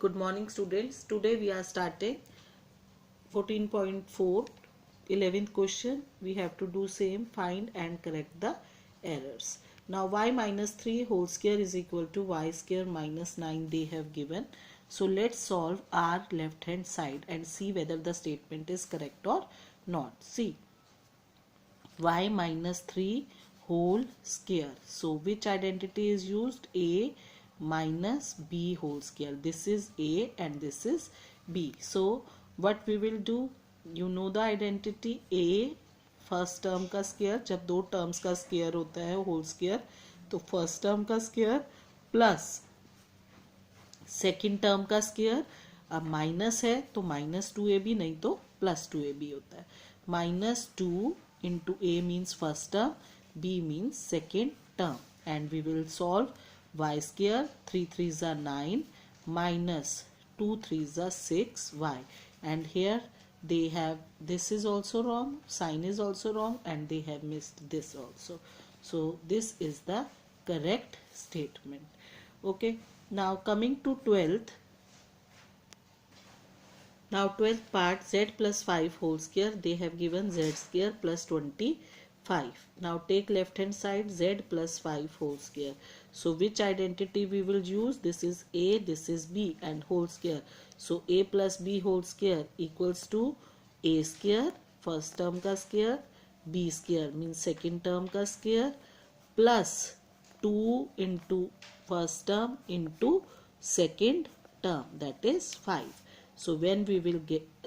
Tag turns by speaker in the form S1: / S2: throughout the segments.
S1: Good morning students. Today we are starting 14.4 11th question. We have to do same, find and correct the errors. Now y minus 3 whole square is equal to y square minus 9 they have given. So let's solve our left hand side and see whether the statement is correct or not. See, y minus 3 whole square. So which identity is used? A minus b whole square. This is A and this is B. So what we will do, you know the identity A first term का square, जब दो terms का square होता है whole square तो first term का square plus second term का square. अब माइनस है तो -2ab, नहीं तो +2ab होता है. -2 into a means first term, b means second term, and we will solve y square. 3 3s are 9 minus 2 3s are 6y, and here they have, this is also wrong, sign is also wrong, and they have missed this also. So this is the correct statement. Okay, now coming to 12th. Now 12th part, z plus 5 whole square, they have given z square plus 25. Now take left hand side, z plus 5 whole square. So which identity we will use? This is a, this is b, and whole square. So a plus b whole square equals to a square first term ka square, b square means second term ka square, plus 2 into first term into second term, that is 5. So when we will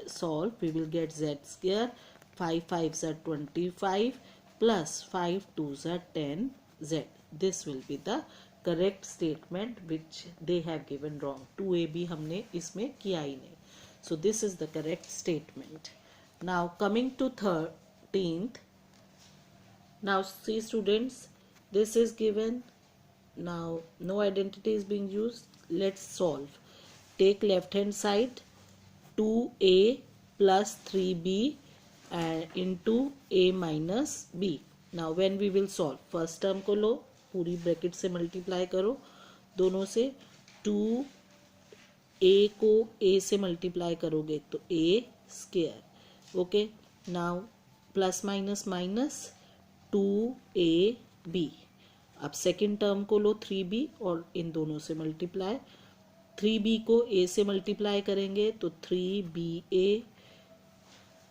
S1: solve, we will get z square, 5 5s are 25 plus 5 2s are 10z. This will be the correct statement which they have given wrong. 2ab हमने इसमें किया ही नहीं. So this is the correct statement. Now coming to 13th. Now see students, this is given. Now no identity is being used. Let's solve. Take left hand side, 2a plus 3b into a minus b. Now when we will solve, first term को लो, पूरी bracket से multiply करो दोनों से. 2a को a से multiply करोगे तो a square. Okay, now plus minus minus 2ab. अब सेकेंड टर्म को लो 3b और इन दोनों से मल्टीप्लाई. 3b को a से मल्टीप्लाई करेंगे तो 3ba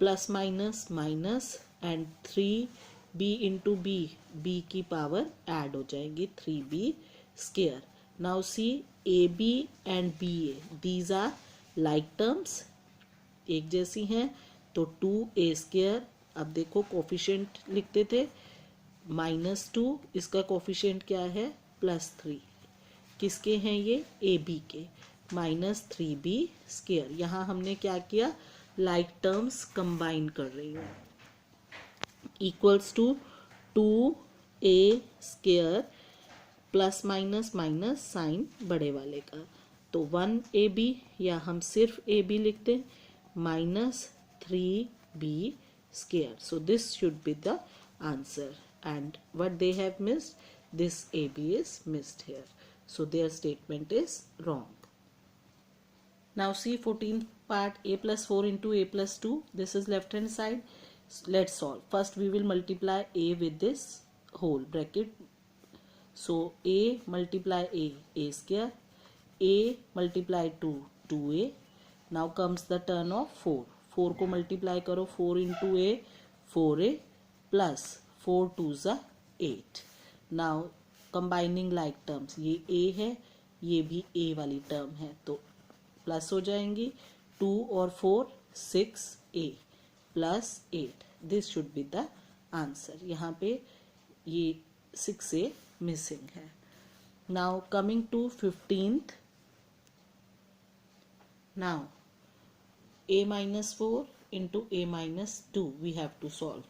S1: plus minus minus and 3b into b की पावर ऐड हो जाएगी 3b square. Now see ab and ba, these are like terms, एक जैसी हैं, तो 2a स्क्वायर. अब देखो कोफिशिएंट लिखते थे -2, इसका कोफिशिएंट क्या है +3. किसके हैं ये? ए बी के. -3b square. यहाँ हमने क्या किया, लाइक टर्म्स कंबाइन कर रही हूँ. Equals to 2a square plus minus minus sign बड़े वाले का, तो 1ab, या हम सिर्फ ab लिखते हैं, -3b square. So this should be the answer. And what they have missed, this AB is missed here. So their statement is wrong. Now see 14th part, a plus 4 into a plus 2. This is left hand side. Let's solve. First we will multiply a with this whole bracket. So a multiply a square. A multiply 2, 2a. Now comes the turn of 4. 4 को multiply करो, 4 into a, 4a plus 4 2s are 8. Now combining like terms, ये a है, ये भी a वाली term है, तो plus हो जाएंगी. 2 और 4 6a plus 8. This should be the answer. यहाँ पे ये 6a मिसिंग है. Now coming to 15th. नाउ a minus 4 into a minus 2 we have to solve.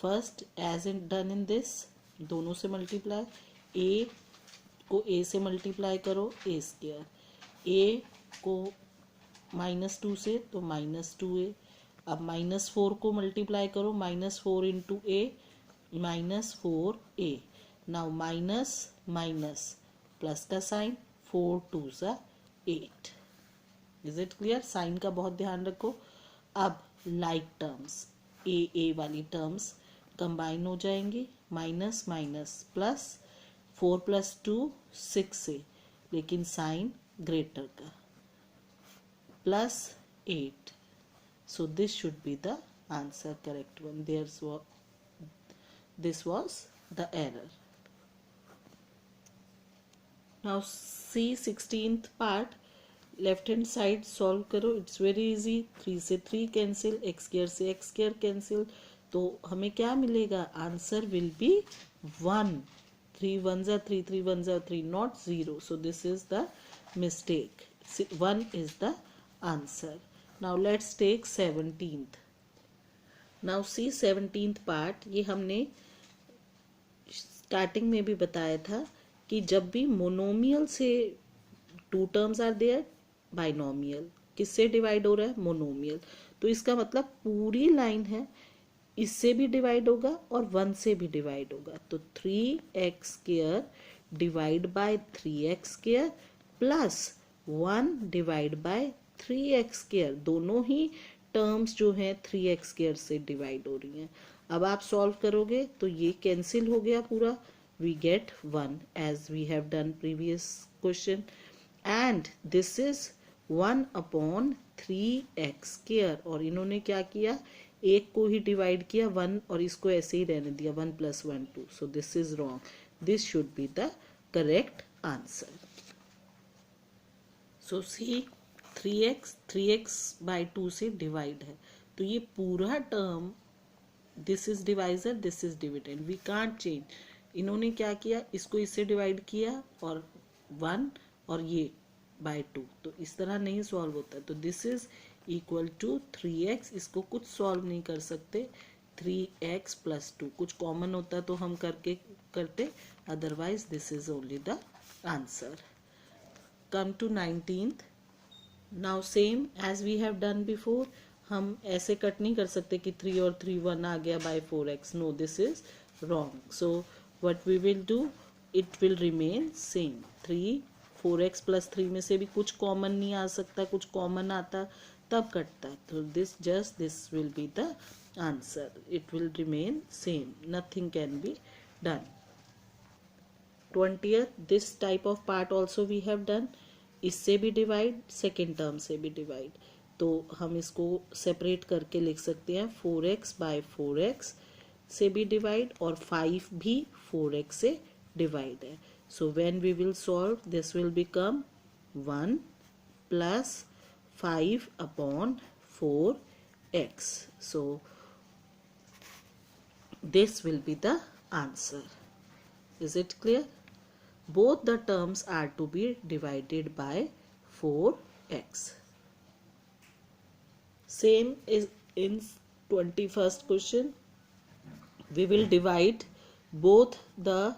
S1: First as in done in this, दोनों से मल्टीप्लाई. a को a से multiply करो, a स्क्वायर. a को -2 से तो -2a. अब -4 को मल्टीप्लाई करो, -4 into a, -4a. Now minus minus plus का sign, 4 2s are 8. Is it clear? Sign का बहुत ध्यान रखो. अब लाइक टर्म्स, ए वाली टर्म्स कंबाइन हो जाएंगी. माइनस माइनस प्लस, 4 + 2 6 है, लेकिन साइन ग्रेटर का, +8. So this should be the answer, correct one. This was the error. Now see 16th part. Left hand side solve करो. It's very easy. 3 से 3 cancel, x² से x² cancel, तो हमें क्या मिलेगा? Answer will be 1. 3 1s are 3, 3 1s are 3, not 0. So this is the mistake. 1 is the answer. Now let's take 17th. Now see 17th part. ये हमने starting में भी बताया था कि जब भी मोनोमियल से 2 टर्म्स आर देयर, बाइनोमियल किससे डिवाइड हो रहा है? मोनोमियल. तो इसका मतलब पूरी लाइन है, इससे भी डिवाइड होगा और 1 से भी डिवाइड होगा. तो 3x² divide by 3x² plus 1 divide by 3x². दोनों ही टर्म्स जो हैं 3x² से डिवाइड हो रही हैं. अब आप सॉल्व करोगे तो ये कैंसिल हो गया पूरा. We get 1 as we have done previous question. And this is 1/3x². और इन्होंने क्या किया? एक को ही डिवाइड किया 1 और इसको ऐसे ही रहने दिया 1 + 1 2. So this is wrong. This should be the correct answer. So see 3x/2 से डिवाइड है, तो ये पूरा term, this is divisor, this is dividend, we can't change. इन्होंने क्या किया? इसको इससे डिवाइड किया और 1 और ये बाय 2, तो इस तरह नहीं सॉल्व होता. तो this is equal to 3x. इसको कुछ सॉल्व नहीं कर सकते. 3x + 2 कुछ कॉमन होता तो हम करते, otherwise this is only the answer. Come to 19th. Now same as we have done before. हम ऐसे कट नहीं कर सकते कि 3 और 3 1 आ गया by 4x. No, this is wrong. So what we will do, it will remain same. 4x + 3 में से भी कुछ कॉमन नहीं आ सकता, कुछ कॉमन आता तब कटता. तो this will be the answer. It will remain same, nothing can be done. 20th, this type of part also we have done. इससे भी डिवाइड, सेकेंड टर्म से भी डिवाइड. तो हम इसको सेपरेट करके लिख सकते हैं. 4x/4x से भी डिवाइड और 5 भी 4x से डिवाइड है. So when we will solve, this will become 1 + 5/4x. So this will be the answer. Is it clear? Both the terms are to be divided by 4x. Same is in 21st question. We will divide both the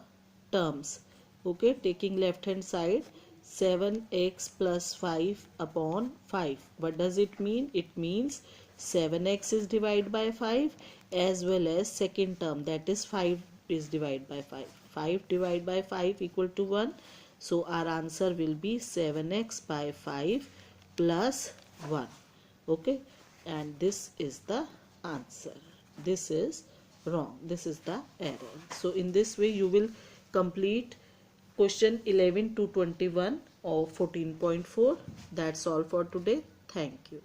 S1: terms. Okay, taking left hand side, 7x + 5/5. What does it mean? It means 7x is divided by 5 as well as second term, that is 5 is divided by 5. 5 divided by 5 equal to 1. So our answer will be 7x/5 plus 1. Okay, and this is the answer. This is wrong. This is the error. So in this way you will complete question 11 to 21 of 14.4. That's all for today. Thank you.